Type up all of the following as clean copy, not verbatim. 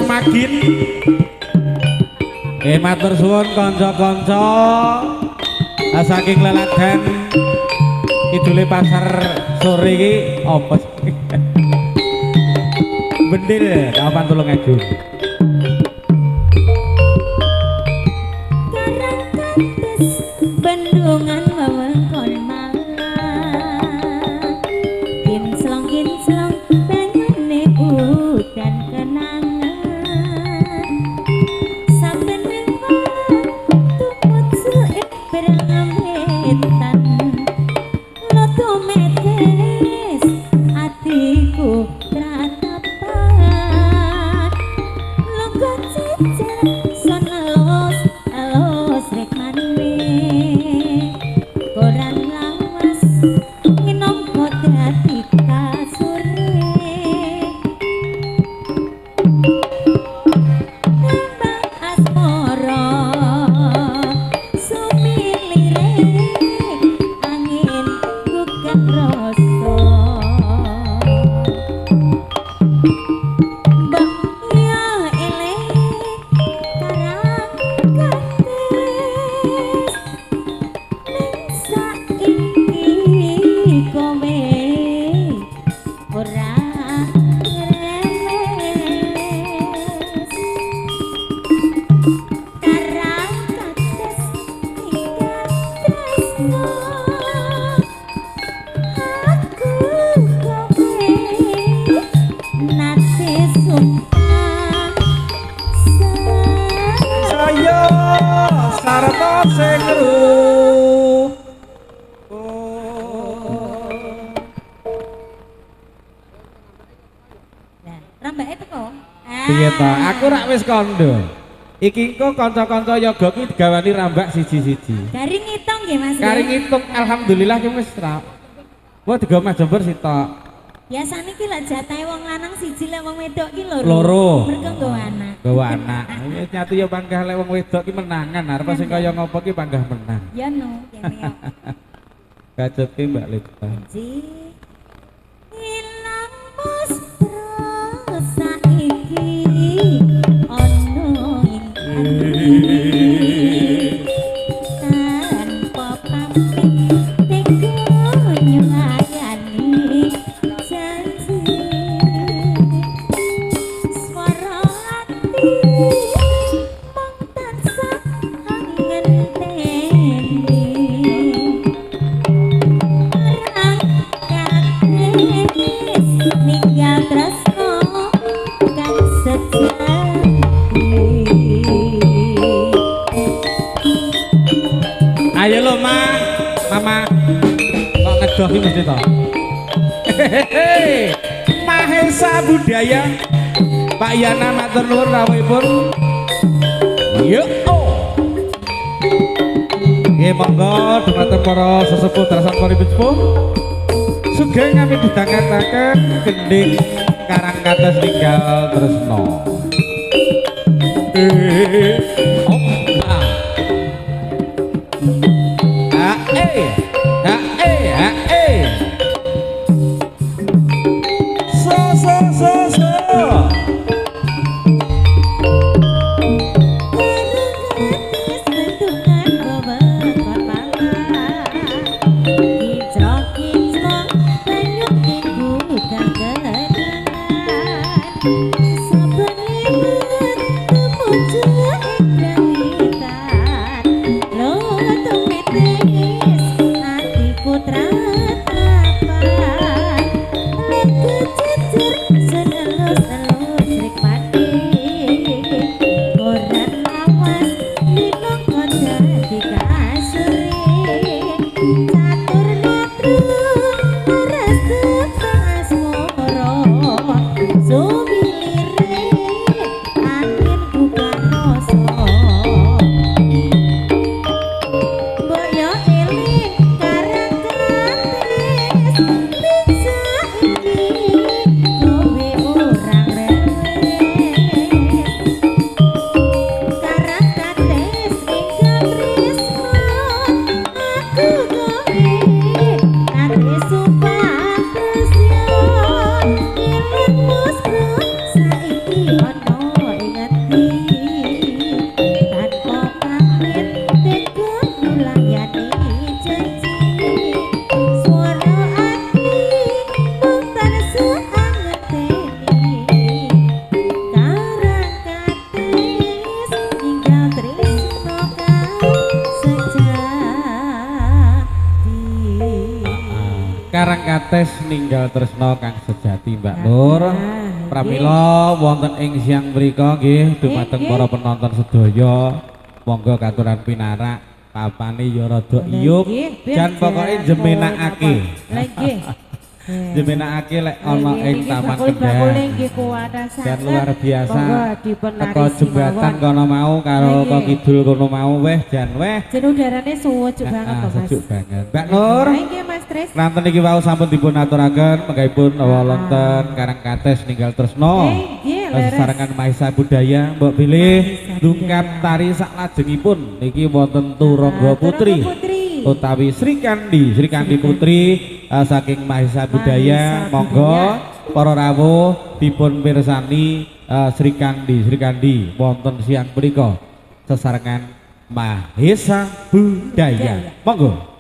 Mas Magin. Matur suwun kanca-kanca. Saking leladan idule pasar sore iki apa sih? Bendil kapan tulung edu. Bendungan wewengkon malang kinclong banyune udan kenangan sampeyan tumut suik berambetan lo tumetes atiku tratapan lo gocecen son alos rek manwe koran lawas nginompo dadi kasure nembang asmara sumilire angin gugah rasa mbak ya eleh karang gadis ning saiki kowe ora remes karang gadis ingkang tresno aku kowe nate sumpah Saya sarta sing Nah, rambake teko. piye ta? Aku rak wis kandha. Iki engko kanca-kanca yoga ki digawani rambak siji-siji. Garing ngitung nggih Mas. Kari ngitung alhamdulillah ki wis ra. Wah digawa Mas Jember sitok. Biasane ki lek jatahe wong lanang siji lek wong wedok ki Loro. Mergo nggawa anak. Gawa anak. Ini nyatu ya panggah lek wong wedok ki menangan. Arep sing kaya ngopo ki panggah menang. Ya no, kene yo. Gajet ki Mbak Lita. Ji ilang mesra saiki ono ing ati tanpa pamit teko nyulayani janji swara ati mong tansah ngenteni ninggal tresno kang sejati. Ayo lo mama kok ngedoh ki mesti to. Mahesa budaya Pak Yana matur nuwun rawuhipun. Yo. Nggih monggo dhumateng para sesepuh darasan paripun sepuh. Sugeng kami didangetaken gending karang kados ninggal tresno. Saben limut kemuncul ing ninggal tresna kang sejati Mbak Nur. Pramila wonten ing siang mriku nggih dumateng para penonton sedaya monggo katuran pinarak papane ya rada iyup jan pokoke jemenakake. Jemenakake lek ana ing Taman Kendal. Dan luar biasa. Teko jembatan kono mau karo kok kidul kono mau weh jan weh. Jen udarane sejuk banget to Mas. Sejuk banget. Mbak Nur. Nggih Mas Tris. Nanten iki wau sampun dipun aturaken mengkaipun wonten Karangkates ninggal tresna. Sarengan Mahisa Budaya mbok pilih dungkap tari saklajengipun niki wonten Turangga Putri utawi Sri Kandi Putri saking Mahisa Budaya. Monggo para rawuh dipun pirsani Sri Kandi wonten siang punika sesarengan Mahisa Budaya. Monggo.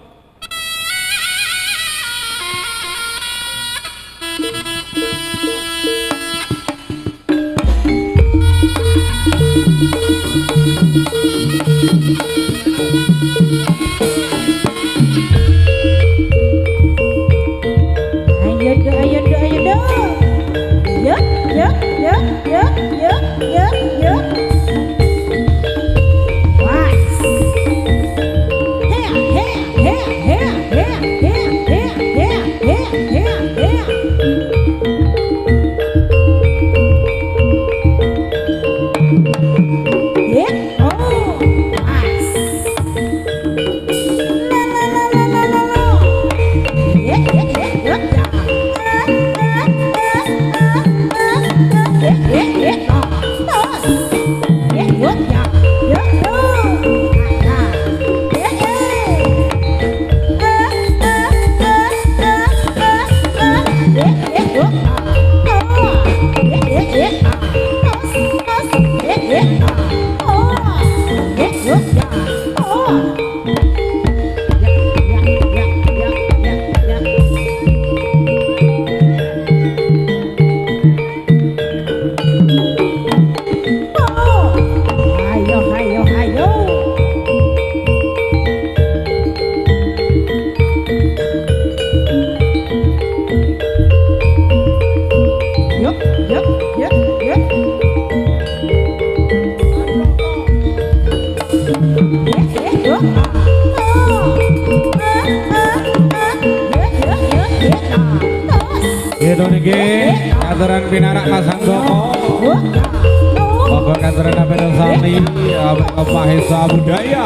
Katuran pinarak Mas Anggomo monggo katuran apel sani Mahisa Budaya.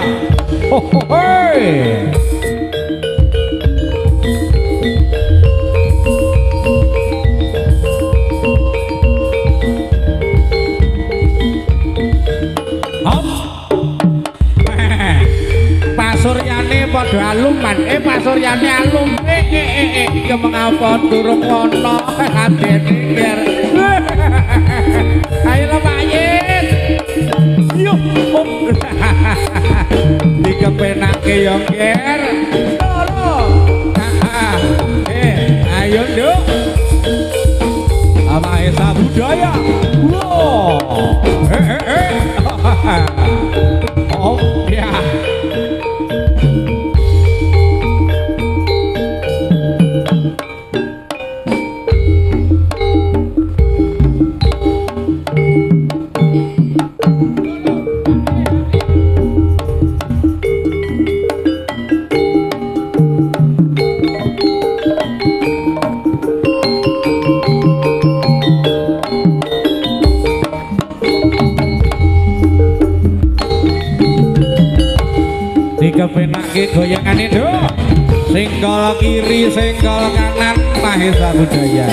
Pasuryane padha aluman pasuryane alum kemengapun durung ana kadene. Ayo lho Pak Yin. Yo. Dikepenake yo nger. Lho. Ayo Nduk. Mahisa Budaya. Wow. Oh ya. Kepenake goyangane Nduk. Senggol kiri, senggol kanan Mahisa Budaya.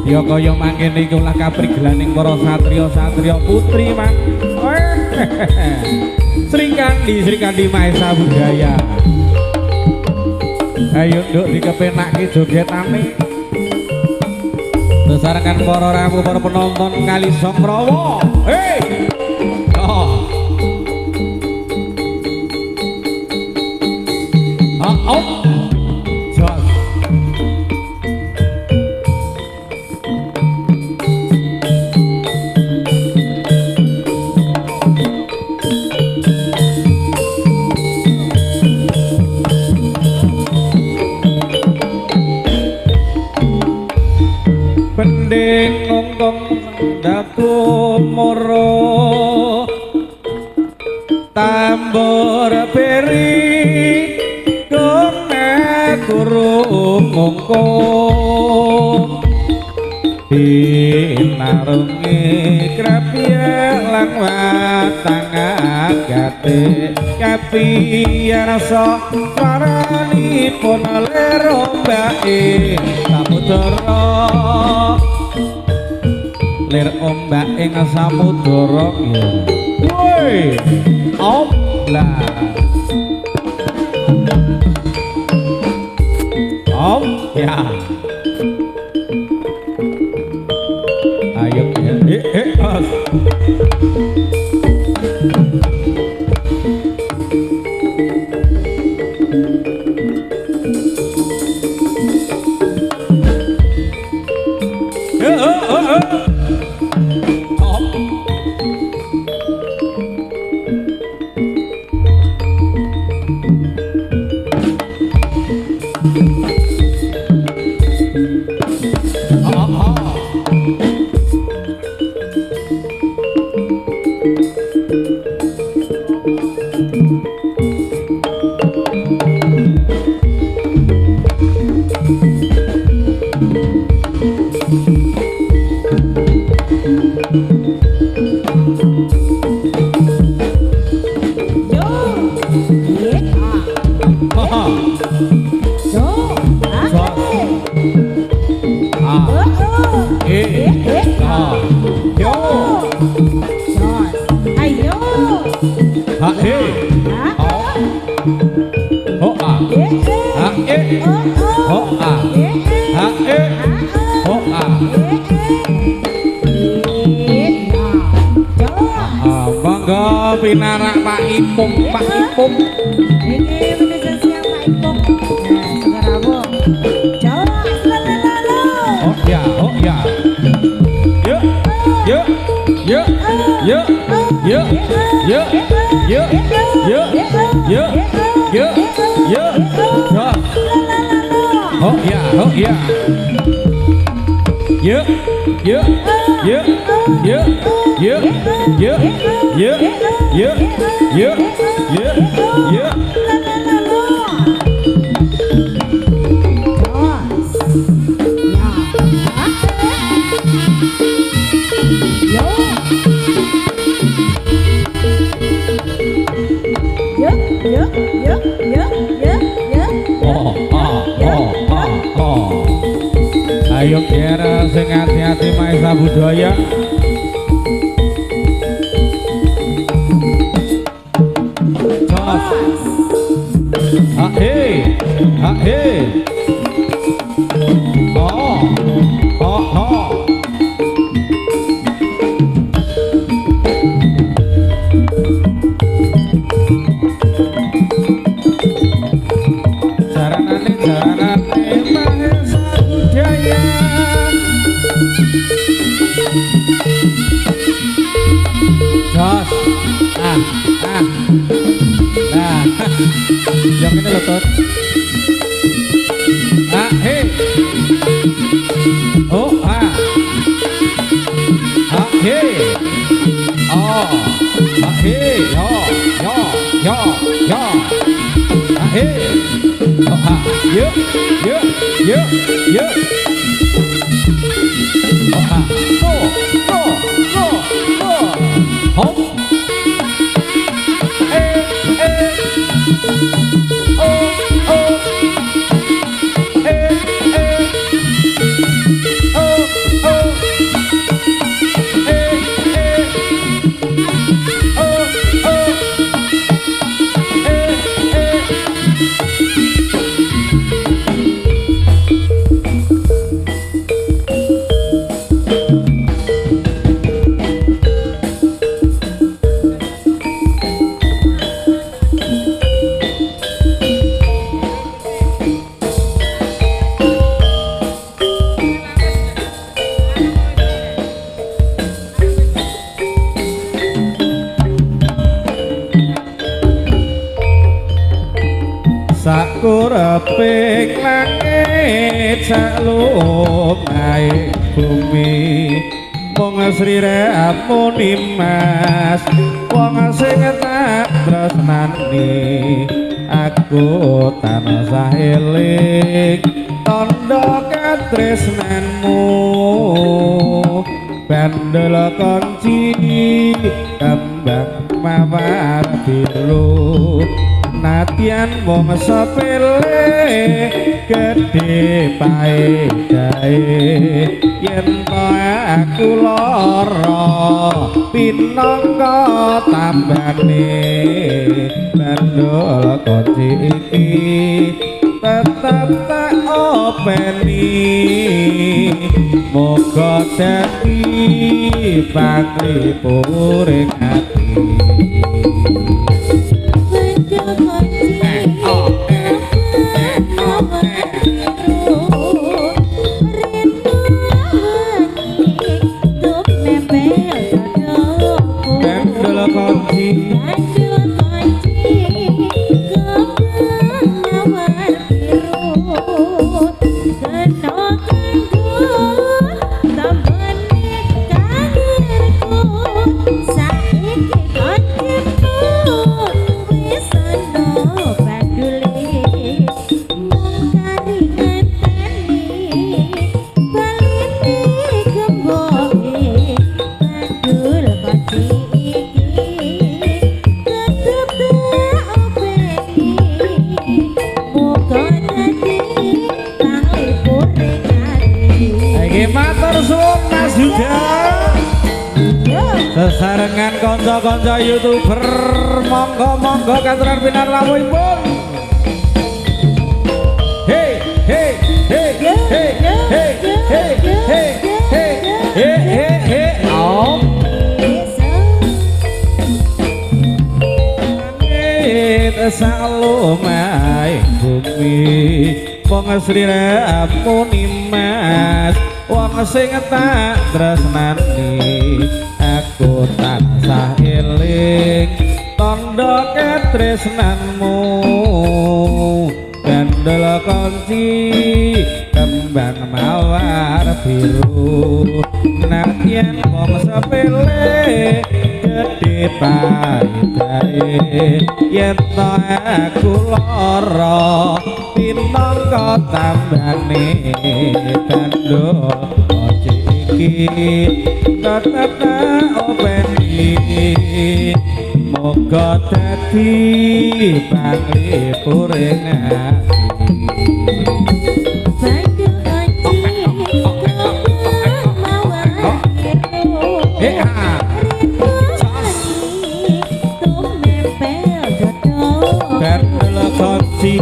Ya kaya mangkene iku lah kaprigelaning para satriya-satriya putri mang. Sri Kandi Mahesa Budaya. Ayo nduk dikepenake jogetane. Besarangan para ramu para penonton kali Songrawa. Hei. Oh. Oh. Jos. Pending nongkong datu moro tambor beri kone kurung ngongkong pinarungi krapia lang watang agate kapiya rasa warani pun lero bae samudera lir ombak ing samudara ya woi lah ya ayo ya os monggo pinarak Pak Ipung ini menuju siang Pak Ipung Segeramu Jawa lalalala oh ya yuk yuk yuk yuk yuk yuk yuk yuk yuk yuk yuk oh ya yuk yuk yuk yuk yuk yuk yuk yuk yuk yuk yuk ayo kira sing hati-hati Mahesa Budaya yang ini loh Tot hei oh hei oh hei yo Oh, ah. Yuk, yuk, yuk, yuk. Oh, ah. Hop. Sakureping langit salumahe bumi mung srirapuni mas wong sing tak tresnani aku tansah eling tandha katresnanmu bandel kunci kembang mawar biru Natian wong sepele gedhe paedahe yen to aku lara pinangka tambane bandul kunci iki tetep tak openi moga dadi pangripuring ati sesarengan kanca-kanca YouTuber monggo-monggo katuran pinar lawuhipun. Hey hey hey hey hey hey hey hey hey hey oh salomai bumi wong srirapuni mas wong sing tak tresnani aku tansah eling tandha katresnanmu bandel kunci kembang mawar biru natyen wong sepele gedhe paedahe yen to aku lara pinangka tambane bandul kunci iki tetep openi moga dadi pangripuring ati bandul kunci kembang mawar biru bandul kunci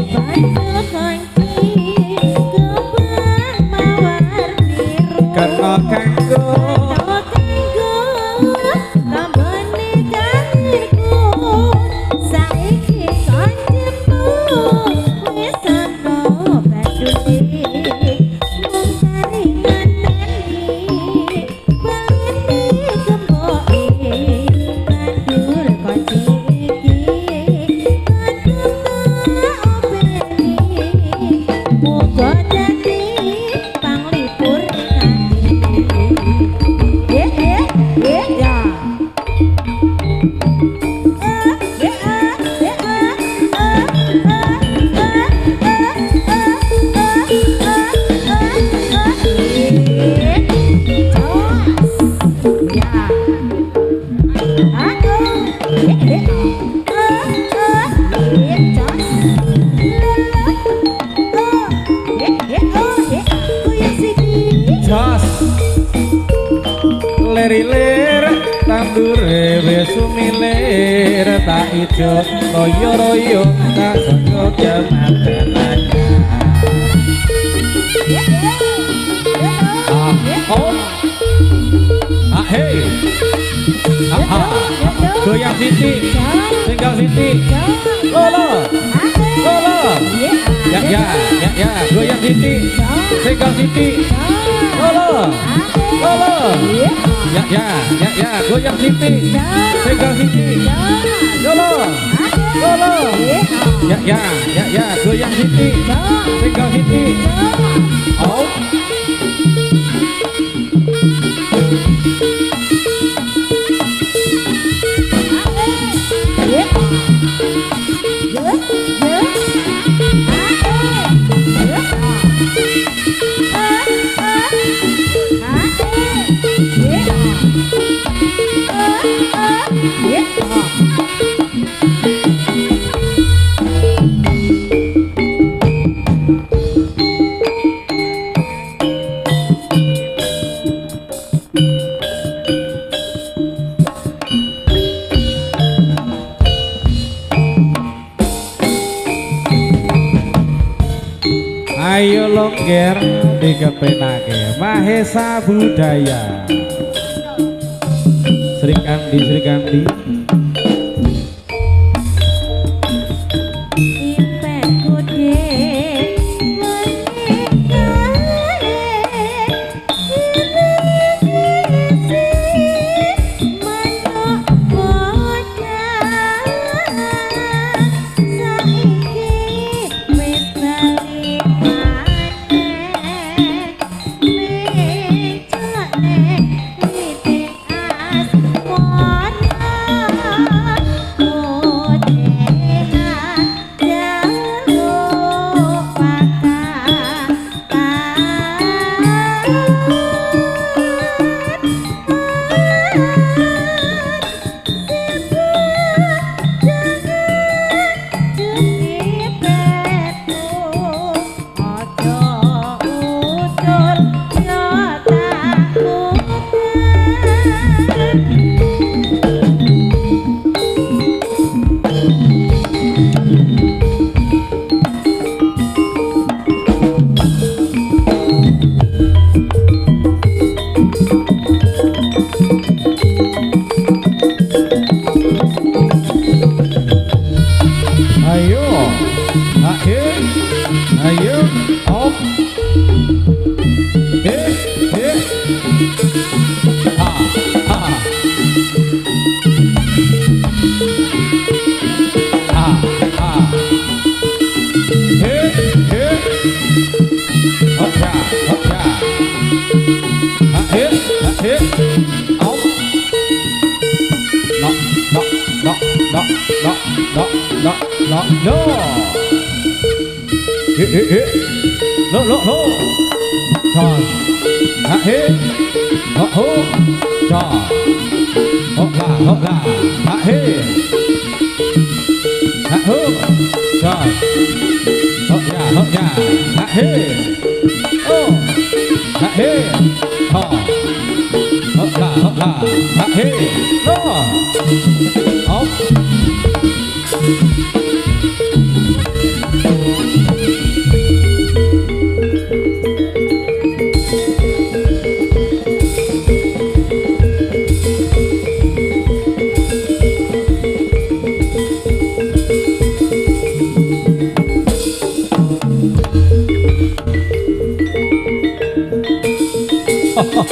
kena kanggo ngrilir tandure wis sumilir tak ijo royo-royo tak sengko jamaten hey goyang Siti tinggal Siti lolo ya goyang Siti tinggal Siti lolo ya goyang Siti tinggal Siti lolo ya goyang Siti tinggal Siti oh ayo longger dikepenake Mahesa Budaya Sri Kandi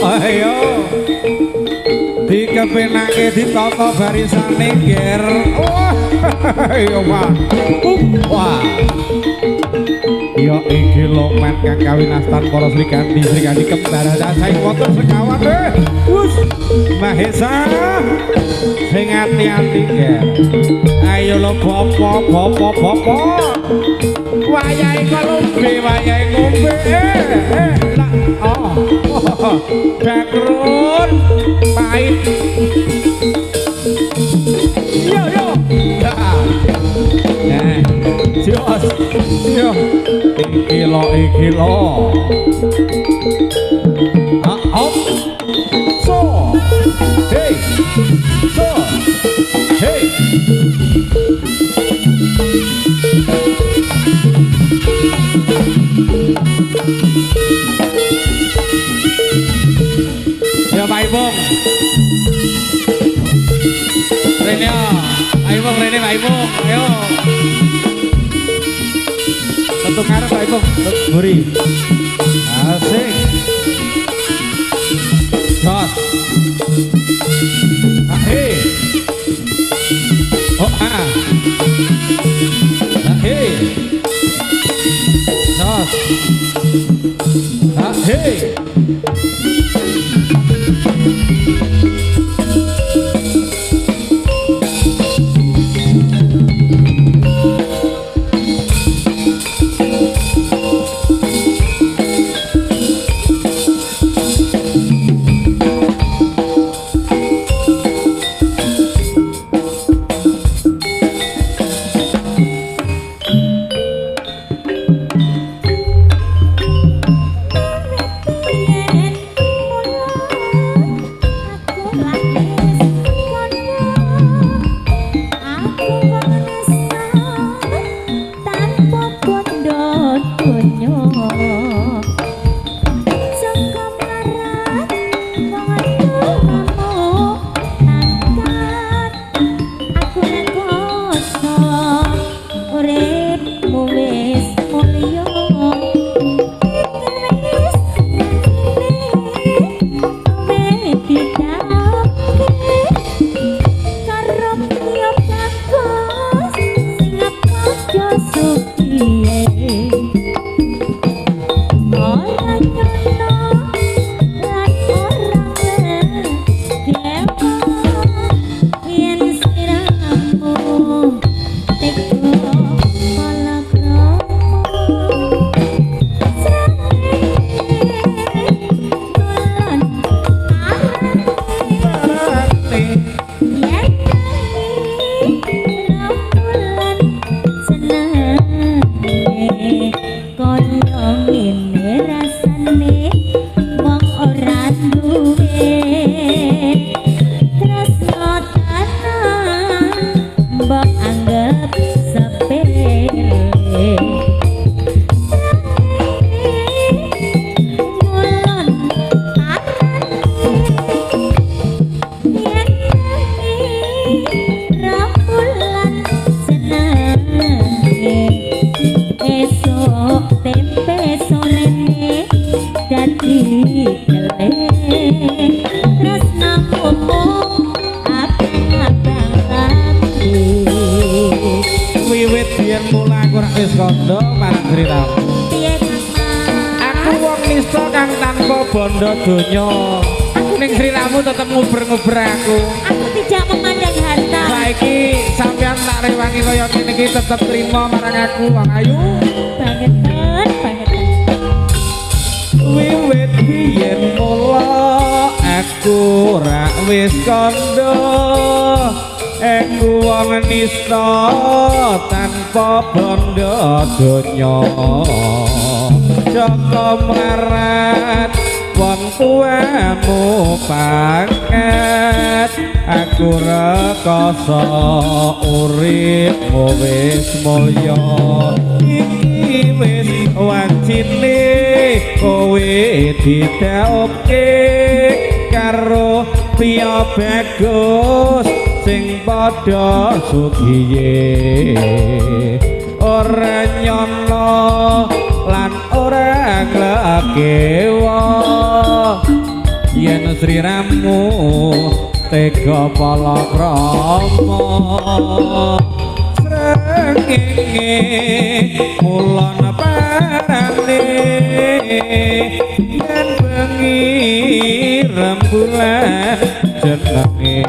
ayo dikepenake ditata barisane ger ayo wah ya iki lho men kang kawinastan para Sri Kandi kembaran saing wonten sekawan wus Mahesa sing ati-ati ger ayo lho bapak wayahe ngombe background pahit yo sios yo iki lo So, hey, so, hey. Ya Pak Ipung. Rene ya. Pak Ipung, Rene Pak Ipung. Ayo. Tentu ngarep Pak Ipung. Buri. Asik. Jos. Hei. Oh ah. Hei. Jos. Hei. Wiwit biyen mula aku rak wis kandha marang Sriramu. Piye Mas? Aku wong nista kang tanpa bondo donya. Ning Sriramu tetep nguber-nguber aku. Aku tidak memandang harta. Saiki sampean tak rewangi kaya ngene iki tetep trima marang aku, Wang Ayu. Bangetan, bangetan. Wiwit biyen mula aku rak wis kandha. Aku wong nista tanpa bondo donya. Joko marat wong tuamu pangkat. Aku rekoso uripmu wis mulya. Iki wis wancine kowe didhaupke karo priya bagus sing padha sugiye. Ora nyono lan ora nglekewa yen Sriramu tega palakrama. Srengenge mulon parane yen bengi rembulan jenenge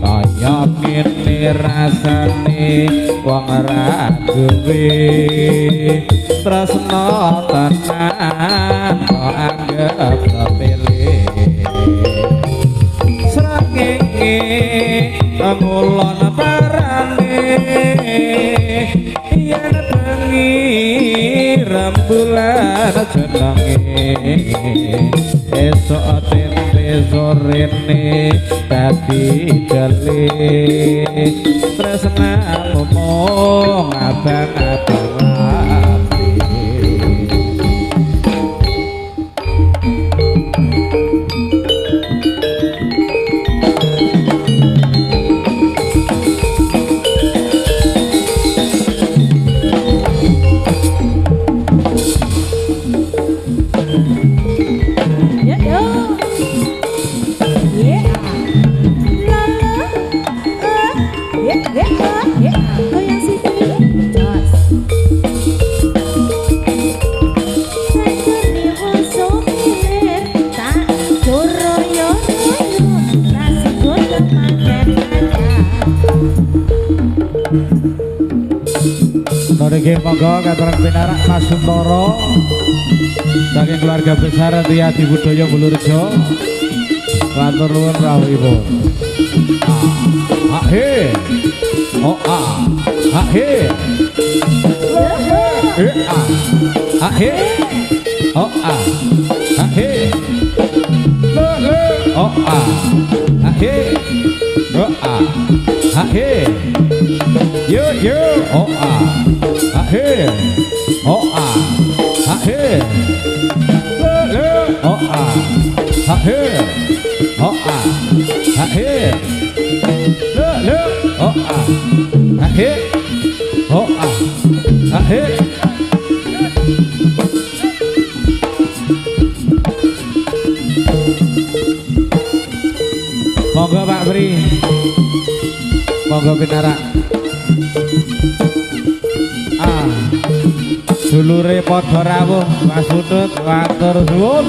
kaya ngene rasane wong ra duwe tresna tenan kok anggap sepele. Srengenge ngulon parane yen bengi rembulan jenenge esok tempe sorene dadi jeli tresnamu mung abang-abang ati Niki monggo katurun pinarak Mas Suntoro saking keluarga besar Riyadi Budaya Bulurejo matur nuwun rawuhipun. Ah he oh ah he ah he oh he oh he oh he yo oh he oh he oh he oh he oh he oh he monggo Pak Bri monggo pinarak dulure padha rawuh Mas Utut matur suwun.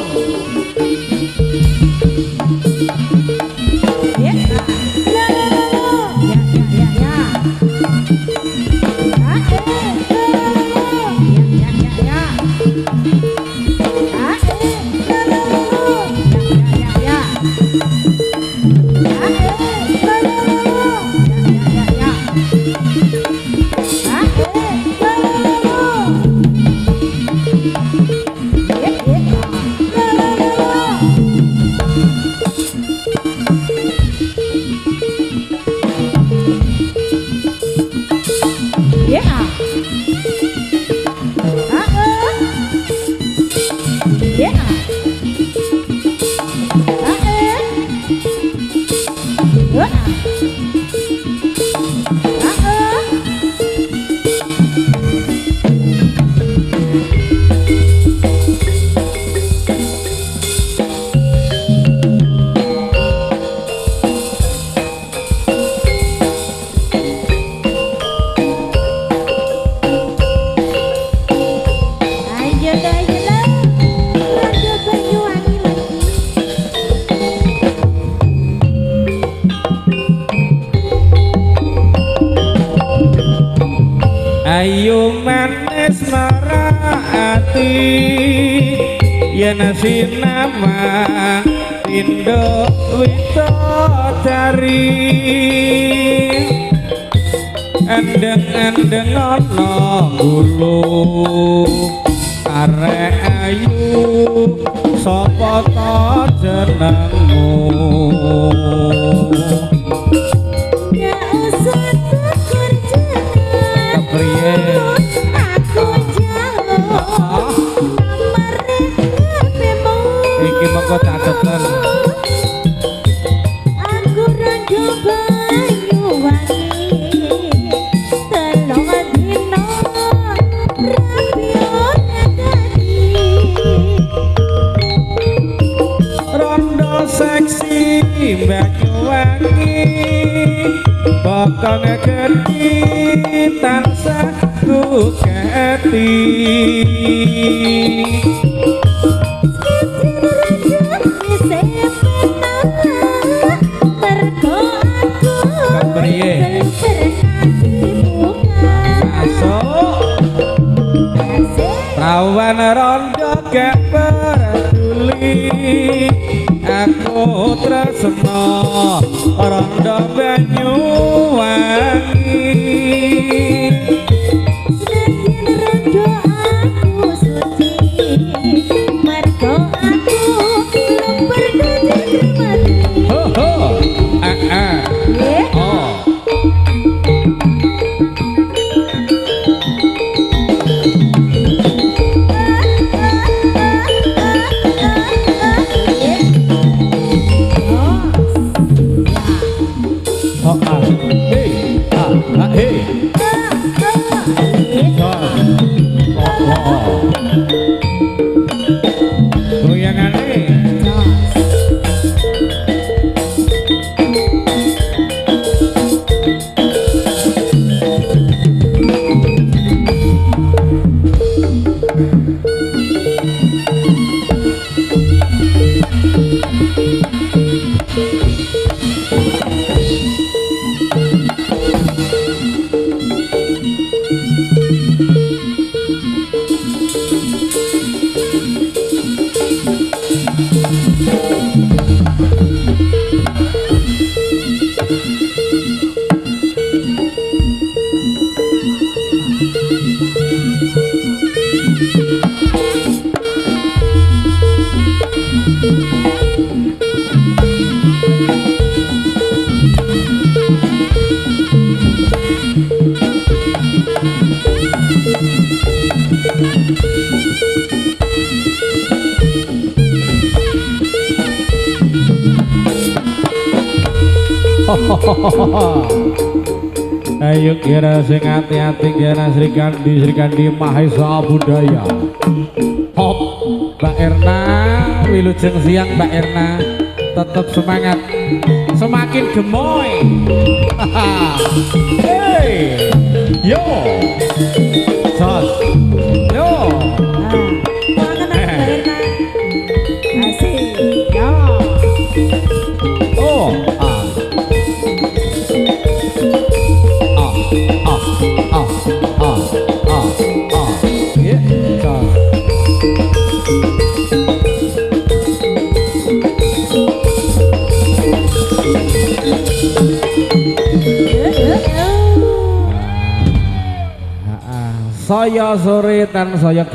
Ayu manis marati yen sinama Indo Widodari endeng-endeng ana gulu arek ayu sapa ta jenengmu iki mengko catetan aku rada Banyuwangi telung dina rapion dadi rondo seksi Banyuwangi bakal ngeketi tansah kuketi Rawan rondo gak peduli aku tresno rondo Banyuwangi senajan rondo aku suci mergo aku belum pernah Ayo kira sing hati-hati kira Sri Kandi Mahesa Budaya. Hop Mbak Erna, wilujeng siang Mbak Erna, tetap semangat, semakin gemoy. Hey, yo, sos, yo. Saya sore dan saya